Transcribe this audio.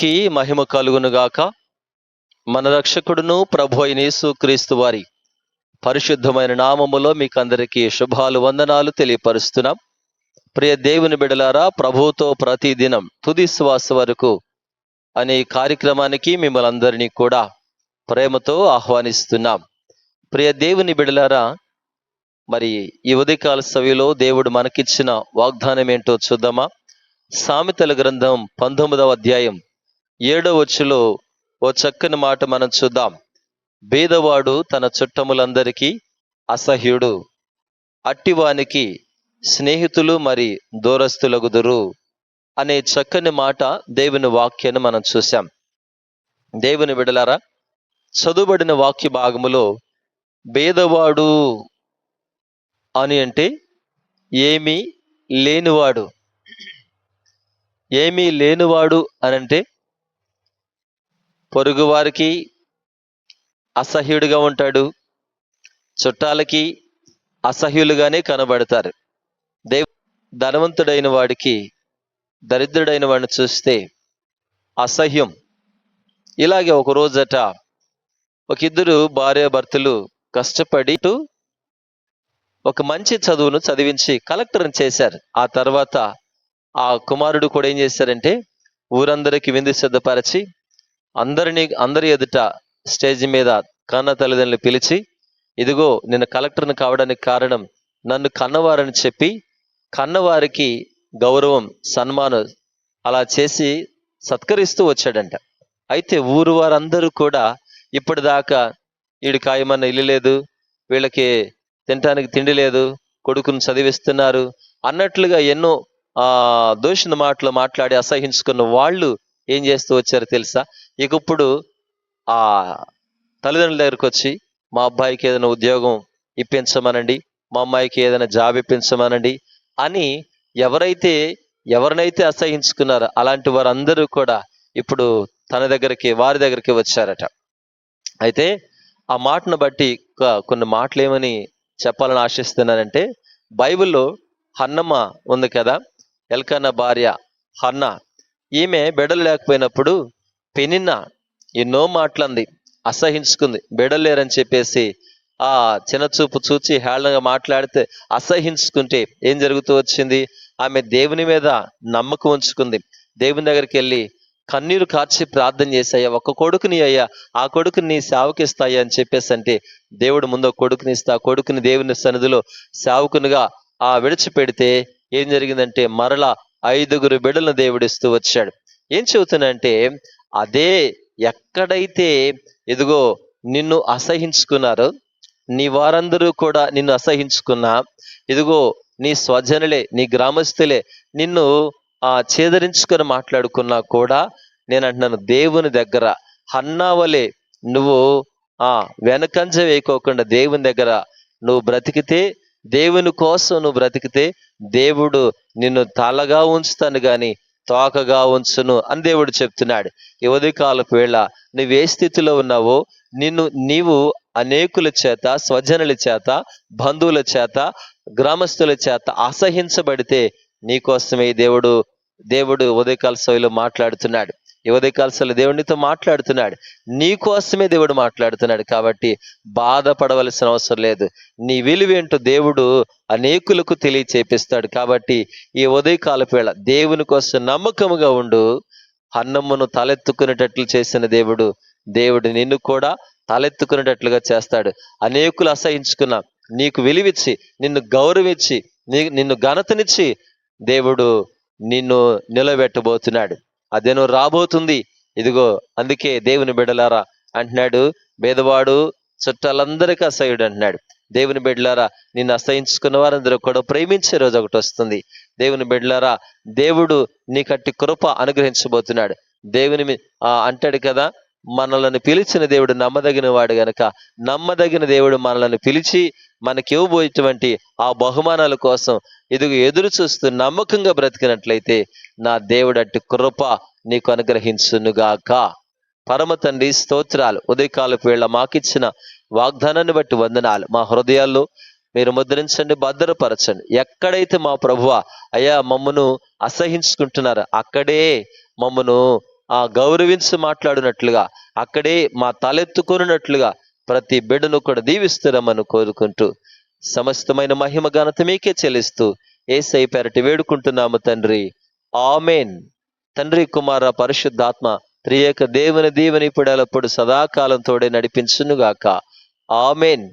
కి మహిమ కలుగునుగాక. మన రక్షకుడును ప్రభు అయిన యేసుక్రీస్తు వారి పరిశుద్ధమైన నామములో మీకు అందరికీ శుభాలు వందనాలు తెలియపరుస్తున్నాం. ప్రియ దేవుని బిడలారా, ప్రభువుతో ప్రతిదినం తుది శ్వాస వరకు అనే ఈ కార్యక్రమానికి మిమ్మల్ని అందరినీ కూడా ప్రేమతో ఆహ్వానిస్తున్నాం. ప్రియ దేవుని బిడలారా, మరి ఈ ఉదయకాల సమయంలో దేవుడు మనకిచ్చిన వాగ్దానం ఏంటో చూద్దామా? సామెతల గ్రంథం 19వ అధ్యాయం 7వ వచనంలో ఓ చక్కని మాట మనం చూద్దాం. బీదవాడు తన చుట్టములందరికీ అసహ్యుడు, అట్టివానికి స్నేహితులు మరి దూరస్తులగుదురు అనే చక్కని మాట దేవుని వాక్యాన్ని మనం చూసాం. దేవుని బిడలారా, చదువుబడిన వాక్య భాగములో బీదవాడు అని అంటే ఏమీ లేనివాడు. ఏమీ లేనివాడు అనంటే పొరుగు వారికి అసహ్యుడిగా ఉంటాడు, చుట్టాలకి అసహ్యులుగానే కనబడతారు. ధనవంతుడైన వాడికి దరిద్రుడైన వాడిని చూస్తే అసహ్యం. ఇలాగే ఒక రోజట ఒక ఇద్దరు భార్యాభర్తలు కష్టపడి ఒక మంచి చదువును చదివించి కలెక్టర్ని చేశారు. ఆ తర్వాత ఆ కుమారుడు కూడా ఏం చేశారంటే ఊరందరికి విందు సిద్ధపరిచి అందరి ఎదుట స్టేజ్ మీద కన్న తల్లిదండ్రులు పిలిచి, ఇదిగో నిన్ను కలెక్టర్ని కావడానికి కారణం నన్ను కన్నవారని చెప్పి కన్నవారికి గౌరవం సన్మానం అలా చేసి సత్కరిస్తూ వచ్చాడంట. అయితే ఊరు వారందరూ కూడా ఇప్పటిదాకా వీడికి ఏమన్నా ఇల్లు లేదు, వీళ్ళకి తినటానికి తిండి లేదు, కొడుకుని చదివిస్తున్నారు అన్నట్లుగా ఎన్నో దూషణ మాటలు మాట్లాడి అసహించుకున్న వాళ్ళు ఏం చేస్తూ వచ్చారో తెలుసా? ఇక ఇప్పుడు ఆ తల్లిదండ్రుల దగ్గరకు వచ్చి, మా అబ్బాయికి ఏదైనా ఉద్యోగం ఇప్పించమనండి, మా అమ్మాయికి ఏదైనా జాబ్ ఇప్పించమనండి అని ఎవరినైతే అసహించుకున్నారో అలాంటి వారందరూ కూడా ఇప్పుడు వారి దగ్గరికి వచ్చారట. అయితే ఆ మాటను బట్టి కొన్ని మాటలు ఏమని చెప్పాలని ఆశిస్తున్నానంటే, బైబిల్లో హన్నమ్మ ఉంది కదా, ఎల్కానా భార్య హన్న. ఈమె బిడ్డలు లేకపోయినప్పుడు పెనిన్న ఎన్నో మాటలంది, అసహించుకుంది. బిడ్డలు లేరని చెప్పేసి ఆ చిన్నచూపు చూచి హేళనగా మాట్లాడితే అసహించుకుంటే ఏం జరుగుతూ వచ్చింది? ఆమె దేవుని మీద నమ్మకం ఉంచుకుంది. దేవుని దగ్గరికి వెళ్ళి కన్నీరు కార్చి ప్రార్థన చేసాయ్యా, ఒక్క కొడుకుని అయ్యా, ఆ కొడుకుని నీ సేవకిస్తాయా అని చెప్పేసి అంటే దేవుడు ముందు కొడుకుని ఇస్తే ఆ కొడుకుని దేవుని సన్నిధిలో సేవకునిగా విడిచిపెడితే ఏం జరిగిందంటే మరలా 5 బిడ్డలను దేవుడిస్తూ వచ్చాడు. ఏం చెబుతున్నంటే, అదే ఎక్కడైతే ఇదిగో నిన్ను అసహించుకున్నారో, నీ వారందరూ కూడా నిన్ను అసహించుకున్నా, ఇదిగో నీ స్వజనులే, నీ గ్రామస్తులే నిన్ను చేదరించుకొని మాట్లాడుకున్నా కూడా నేను అంటున్నాను, దేవుని దగ్గర హన్నావలే నువ్వు వెనకంజ వేయకోకుండా దేవుని దగ్గర నువ్వు బ్రతికితే, దేవుని కోసం నువ్వు బ్రతికితే దేవుడు నిన్ను తలగా ఉంచుతాను గాని తోకగా ఉంచును అని దేవుడు చెప్తున్నాడు. ఈ ఉదయకాలపు వేళ నువ్వు ఏ స్థితిలో ఉన్నావో నీవు అనేకుల చేత, స్వజనుల చేత, బంధువుల చేత, గ్రామస్తుల చేత అసహించబడితే నీకోసమే దేవుడు ఉదయకాల సమయంలో మాట్లాడుతున్నాడు. ఈ ఉదయకాల సమయంలో దేవునితో మాట్లాడుతున్నాడు, నీకోసమే దేవుడు మాట్లాడుతున్నాడు. కాబట్టి బాధపడవలసిన అవసరం లేదు. నీ విలువేంటో దేవుడు అనేకులకు తెలియచేపిస్తాడు. కాబట్టి ఈ ఉదయకాలపు వేళ దేవుని కోసం నమ్మకముగా ఉండు. హన్నమ్మను తలెత్తుకునేటట్లు చేసిన దేవుడు నిన్ను కూడా తలెత్తుకునేటట్లుగా చేస్తాడు. అనేకులు అసహించుకున్న నీకు విలువిచ్చి, నిన్ను గౌరవించి, నిన్ను ఘనతనిచ్చి దేవుడు నిన్ను నిలబెట్టబోతున్నాడు. అదేనో రాబోతుంది. ఇదిగో అందుకే దేవుని బిడ్డలారా అంటున్నాడు, బేదవాడు చుట్టాలందరికీ అసహ్యుడు అంటున్నాడు. దేవుని బిడ్డలారా, నిన్ను అసహించుకున్న వారందరూ కూడా ప్రేమించే రోజు ఒకటి వస్తుంది. దేవుని బిడ్డలారా, దేవుడు నీకట్టి కృప అనుగ్రహించబోతున్నాడు. దేవుని అంటాడు కదా, మనల్ని పిలిచిన దేవుడు నమ్మదగిన వాడు గనక, నమ్మదగిన దేవుడు మనల్ని పిలిచి మనకి ఇవ్వబోయేటువంటి ఆ బహుమానాల కోసం ఎదురు చూస్తూ నమ్మకంగా బ్రతికినట్లయితే నా దేవుడు అట్టి కృప నీకు అనుగ్రహించునుగాక. పరమ తండ్రి స్తోత్రాలు. ఉదయకాలపు వేళ మాకిచ్చిన వాగ్దానాన్ని బట్టి వందనాలు. మా హృదయాల్లో మీరు ముద్రించండి, భద్రపరచండి. ఎక్కడైతే మా ప్రభువా అయ్యా మమ్మను అసహించుకుంటున్నారో అక్కడే మమ్మను గౌరవించి మాట్లాడినట్లుగా, అక్కడే మా తలెత్తుకొనున్నట్లుగా ప్రతి బిడ్డను కూడా దీవిస్తున్నామని కోరుకుంటూ, సమస్తమైన మహిమ ఘనత మీకే చెల్లిస్తూ యేసయ్య పేరటి వేడుకుంటున్నాము తండ్రి. ఆమేన్. తండ్రి, కుమార, పరిశుద్ధాత్మ త్రియేక దేవుని దీవెన ఇప్పుడు ఎల్లప్పుడు సదాకాలం తోడే నడిపించునుగాక. ఆమేన్.